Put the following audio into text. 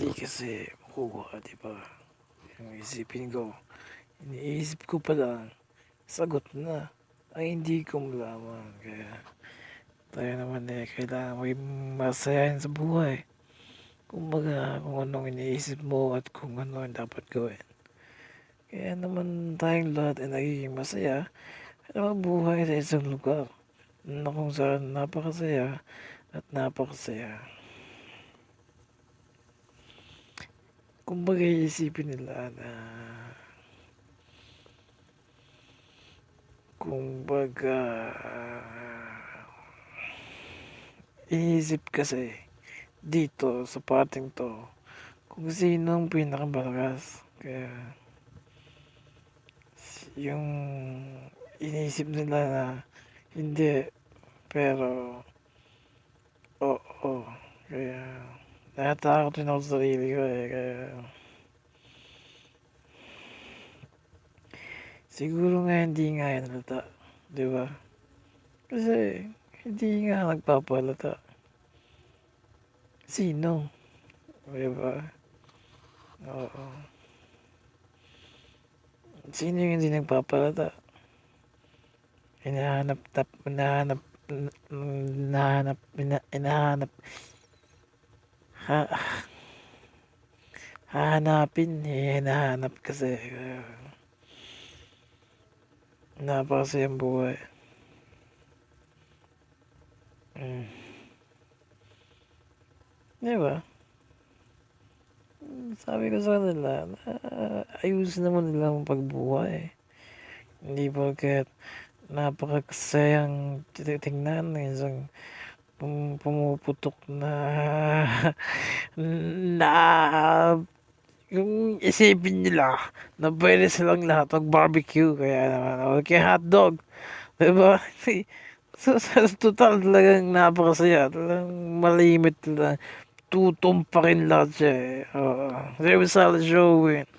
Hindi kasi makuha, di ba? Yung isipin ko, iniisip ko pa lang, sagot na. Ay hindi ko malaman. Kaya tayo naman kailangan may masayahin sa buhay. Kumbaga, kung anong iniisip mo at kung ano ang dapat gawin. Kaya naman tayong lahat ay nagiging masaya at mabuhay sa isang lugar na kung saan napakasaya at napakasaya. Kumbaga iisipin nila na kumbaga iisip kasi dito sa parting to kung sino ang pinakamalakas. Kaya yung iniisip nila na hindi, pero oo. Kaya natatakot din ako sa sarili ko kaya siguro nga hindi nga yan halata, di ba? Kasi hindi nga nagpapalata. Sino? Di ba? Oo. Sino yung hindi nagpapalata? Hinahanap, hinahanap, hinahanap, ha, hahanapin, hinahanap kasi. Napakasayang buhay. Di ba? Sabi ko sa kanila, ayusin naman nila ang pagbuhay. Hindi porket napakasayang tingnan ng isang pumuputok na na yung isipin nila na pwede silang lahat mag-barbecue kaya naman okay hotdog, diba? Sa total talagang napakasaya, talagang malimit lang, tutumpakin lahat siya eh. Same salad showing.